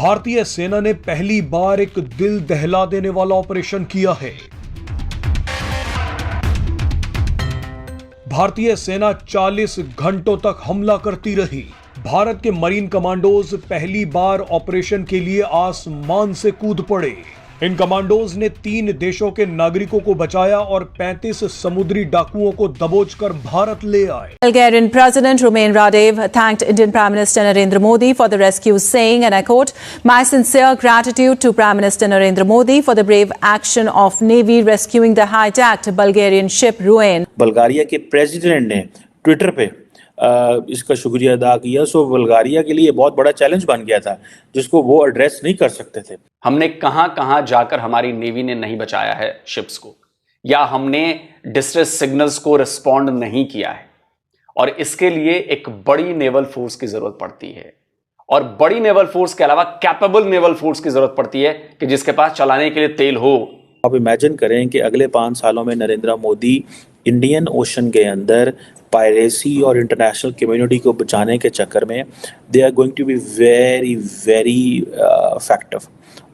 भारतीय सेना ने पहली बार एक दिल दहला देने वाला ऑपरेशन किया है। भारतीय सेना 40 घंटों तक हमला करती रही। भारत के मरीन कमांडोज पहली बार ऑपरेशन के लिए आसमान से कूद पड़े। इन कमांडोज ने 3 देशों के नागरिकों को बचाया और 35 समुद्री डाकुओं को दबोचकर भारत ले आए। Bulgarian President Rumen Radev thanked Indian Prime Minister Narendra Modi for the rescue, saying, and I quote, "My sincere gratitude to Prime Minister Narendra Modi for the brave action of Navy rescuing the hijacked Bulgarian ship Rumen." Bulgaria के president ने Twitter पे इसका शुक्रिया अदा किया। सो बल्गारिया के लिए बहुत बड़ा चैलेंज बन गया था जिसको वो एड्रेस नहीं कर सकते थे। हमने कहां कहां जाकर हमारी नेवी ने नहीं बचाया है शिप्स को, या हमने डिस्ट्रेस सिग्नल्स को रिस्पॉन्ड नहीं किया है, और इसके लिए एक बड़ी नेवल फोर्स की जरूरत पड़ती है। और बड़ी नेवल फोर्स के अलावा कैपेबल नेवल फोर्स की जरूरत पड़ती है कि जिसके पास चलाने के लिए तेल हो। आप इमेजिन करें कि अगले 5 सालों में नरेंद्र मोदी इंडियन ओशन के अंदर पायरेसी और इंटरनेशनल कम्युनिटी को बचाने के चक्कर में they are going to be very very effective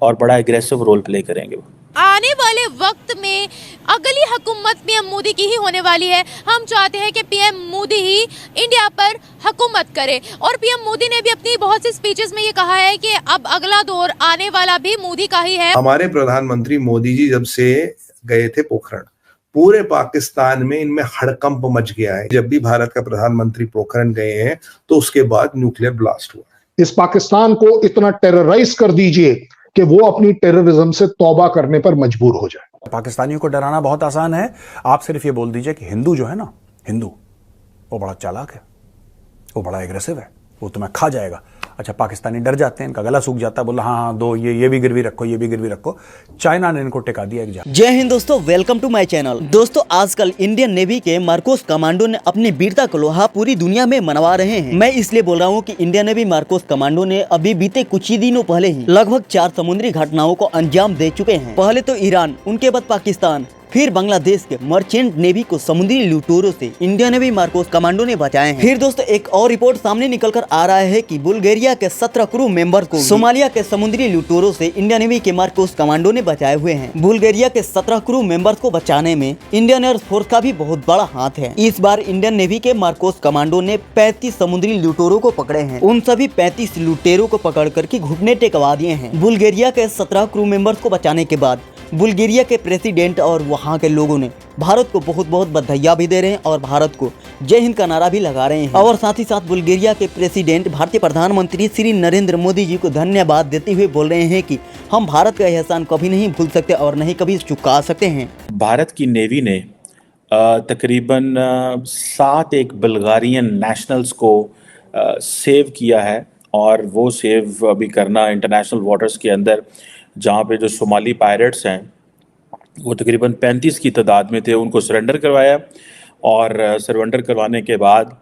और बड़ा एग्रेसिव रोल प्ले करेंगे। आने वाले वक्त में अगली हुकूमत पीएम मोदी की ही होने वाली है। हम चाहते हैं कि पीएम मोदी ही इंडिया पर हुकूमत करे, और पीएम मोदी ने भी अपनी बहुत सी स्पीचेस में ये कहा है कि अब अगला दौर आने वाला भी मोदी का ही है। हमारे प्रधानमंत्री मोदी जी जब से गए थे पोखरण, पूरे पाकिस्तान में इनमें हड़कंप मच गया है। जब भी भारत का प्रधानमंत्री पोखरण गए हैं तो उसके बाद न्यूक्लियर ब्लास्ट हुआ है। इस पाकिस्तान को इतना टेरराइज कर दीजिए कि वो अपनी टेररिज्म से तौबा करने पर मजबूर हो जाए। पाकिस्तानियों को डराना बहुत आसान है। आप सिर्फ ये बोल दीजिए कि हिंदू जो है ना, हिंदू वो बड़ा चालाक है, वो बड़ा एग्रेसिव है, वो तुम्हें खा जाएगा। अच्छा, पाकिस्तानी डर जाते हैं, इनका गला सूख जाता है, बोला हाँ दो ये भी गिरवी रखो, ये भी गिरवी रखो। चाइना ने इनको टिका दिया। जय हिंद दोस्तों, वेलकम टू माय चैनल। दोस्तों, आजकल इंडियन नेवी के मार्कोस कमांडो ने अपनी वीरता का लोहा पूरी दुनिया में मनवा रहे हैं। मैं इसलिए बोल रहा हूँ कि इंडियन नेवी मार्कोस कमांडो ने अभी बीते कुछ ही दिनों पहले ही लगभग 4 समुद्री घटनाओं को अंजाम दे चुके हैं। पहले तो ईरान, उनके बाद पाकिस्तान, फिर बांग्लादेश के मर्चेंट नेवी को समुद्री लुटेरों से इंडियन नेवी मार्कोस कमांडो ने बचाए हैं। फिर दोस्तों, एक और रिपोर्ट सामने निकलकर आ रहा है कि बुल्गारिया के 17 क्रू मेंबर को सोमालिया के समुद्री लुटेरों से इंडियन नेवी के मार्कोस कमांडो ने बचाए हुए हैं। बुल्गारिया के 17 क्रू मेंबर्स को बचाने में इंडियन एयर फोर्स का भी बहुत बड़ा हाथ है। इस बार इंडियन नेवी के मार्कोस कमांडो ने 35 समुद्री लुटेरों को पकड़े हैं। उन सभी 35 लुटेरों को पकड़ करके घुटने टेकवा दिए हैं। बुल्गारिया के 17 क्रू मेंबर्स को बचाने के बाद बुल्गारिया के प्रेसिडेंट और वहां के लोगों ने भारत को बहुत बहुत बधाइयां भी दे रहे हैं और भारत को जय हिंद का नारा भी लगा रहे हैं। और साथ ही साथ बुल्गारिया के प्रेसिडेंट भारतीय प्रधानमंत्री श्री नरेंद्र मोदी जी को धन्यवाद देते हुए बोल रहे हैं कि हम भारत का एहसान कभी नहीं भूल सकते और नहीं कभी चुका सकते हैं। भारत की नेवी ने तकरीबन 7 एक बल्गारियन नेशनल्स को सेव किया है, और वो सेव अभी करना इंटरनेशनल वाटर्स के अंदर, जहाँ पे जो सोमाली पायरेट्स हैं वो तकरीबन 35 की तादाद में थे, उनको सरेंडर करवाया। और सरेंडर करवाने के बाद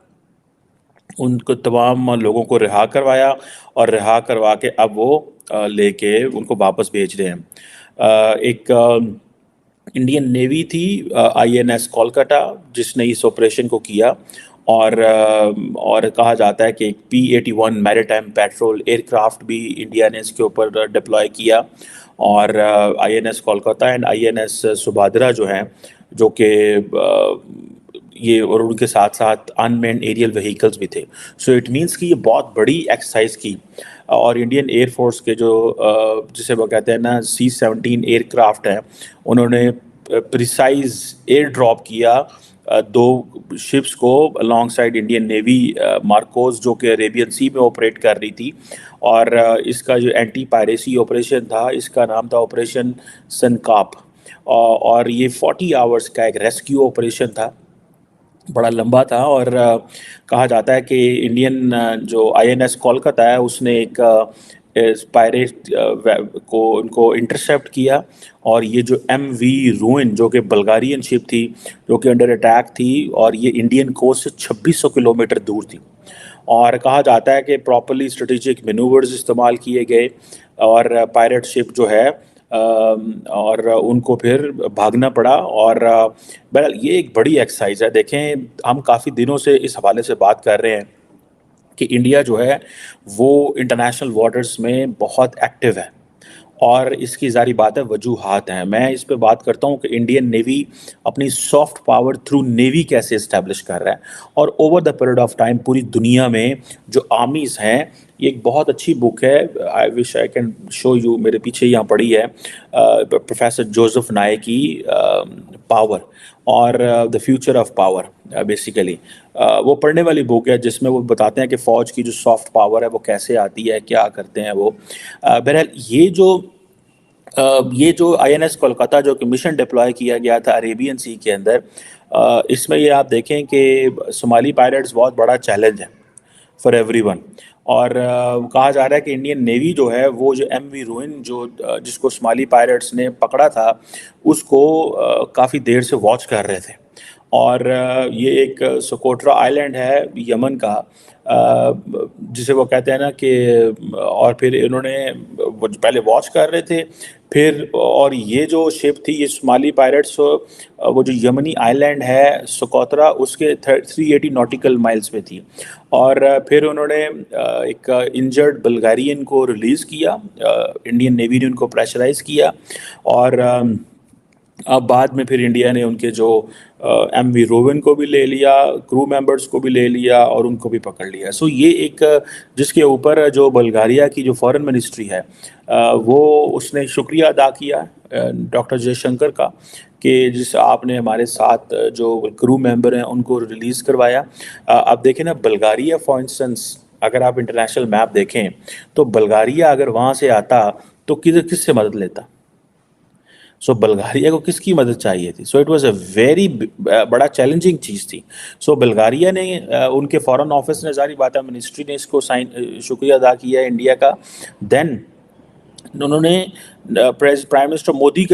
उनको तमाम लोगों को रिहा करवाया, और रिहा करवा के अब वो लेके उनको वापस भेज रहे हैं। एक इंडियन नेवी थी INS कोलकाता जिसने इस ऑपरेशन को किया, और कहा जाता है कि एक P-81 मैरीटाइम पेट्रोल एयरक्राफ्ट भी इंडिया ने इसके ऊपर डिप्लॉय किया। और INS कोलकाता एंड INS सुभाद्रा जो हैं, जो कि ये, और उनके साथ साथ अनमैन्ड एरियल व्हीकल्स भी थे। सो इट मीन्स कि ये बहुत बड़ी एक्सरसाइज की, और इंडियन एयरफोर्स के जो जिसे वो कहते हैं ना C-17 एयरक्राफ्ट हैं, उन्होंने प्रिसाइज एयर ड्रॉप किया 2 शिप्स को along side Indian navy Marcos, जो कि अरेबियन सी में ऑपरेट कर रही थी। और इसका जो एंटी पायरेसी ऑपरेशन था, इसका नाम था ऑपरेशन सनकाप, और ये 40 आवर्स का एक रेस्क्यू ऑपरेशन था, बड़ा लंबा था। और कहा जाता है कि इंडियन जो INS कोलकाता है उसने एक पायरेट को उनको इंटरसेप्ट किया, और ये जो MV रूइन जो कि बल्गारियन शिप थी, जो कि अंडर अटैक थी, और ये इंडियन कोस्ट से 2600 किलोमीटर दूर थी। और कहा जाता है कि प्रॉपर्ली स्ट्रेटेजिक मैनूवर्स इस्तेमाल किए गए, और पायरेट शिप जो है और उनको फिर भागना पड़ा। और बहरहाल ये एक बड़ी एक्सरसाइज है। देखें, हम काफ़ी दिनों से इस हवाले से बात कर रहे हैं कि इंडिया जो है वो इंटरनेशनल वाटर्स में बहुत एक्टिव है और इसकी ज़ाहिर बात है वजूहात हैं। मैं इस पे बात करता हूँ कि इंडियन नेवी अपनी सॉफ्ट पावर थ्रू नेवी कैसे इस्टेब्लिश कर रहा है और over the period of time पूरी दुनिया में जो आर्मीज़ हैं, ये एक बहुत अच्छी बुक है, I wish I can show you, मेरे पीछे यहाँ पड़ी है, प्रोफेसर जोसेफ नाय की पावर और the future of power basically वो पढ़ने वाली बुक है जिसमें वो बताते हैं कि फ़ौज की जो सॉफ्ट पावर है वो कैसे आती है, क्या करते हैं वो। बहरहाल ये जो INS कोलकाता जो कि मिशन डिप्लॉय किया गया था अरेबियन सी के अंदर, इसमें ये आप देखें कि सोमाली पायरेट्स बहुत बड़ा चैलेंज है फॉर एवरीवन और कहा जा रहा है कि इंडियन नेवी जो है वो जो MV रूइन जिसको सोमाली पायरेट्स ने पकड़ा था उसको काफ़ी देर से वॉच कर रहे थे और ये एक सोकोट्रा आइलैंड है यमन का, जिसे वो कहते हैं ना कि, और फिर इन्होंने वो पहले वॉच कर रहे थे फिर, और ये जो शिप थी ये सोमाली पायरेट्स वो जो यमनी आइलैंड है सोकोत्रा उसके 380 नॉटिकल माइल्स पे थी और फिर उन्होंने एक इंजर्ड बल्गारियन को रिलीज़ किया, इंडियन नेवी ने उनको प्रेशराइज किया और अब बाद में फिर इंडिया ने उनके जो MV रोवन को भी ले लिया, क्रू मेंबर्स को भी ले लिया और उनको भी पकड़ लिया। सो ये एक जिसके ऊपर जो बल्गारिया की जो फॉरेन मिनिस्ट्री है वो उसने शुक्रिया अदा किया डॉक्टर जयशंकर का कि जिस आपने हमारे साथ जो क्रू मेंबर हैं उनको रिलीज़ करवाया। अब देखें ना, बल्गारिया फॉर इंस्टेंस अगर आप इंटरनेशनल मैप देखें तो बल्गारिया अगर वहाँ से आता तो किससे मदद लेता? सो बल्गारिया को किसकी मदद चाहिए थी? So it was a very बड़ा चैलेंजिंग चीज़ थी। सो बल्गारिया ने उनके फॉरेन ऑफिस ने, जारी बात है मिनिस्ट्री ने इसको शुक्रिया अदा किया इंडिया का। देन उन्होंने प्राइम मिनिस्टर मोदी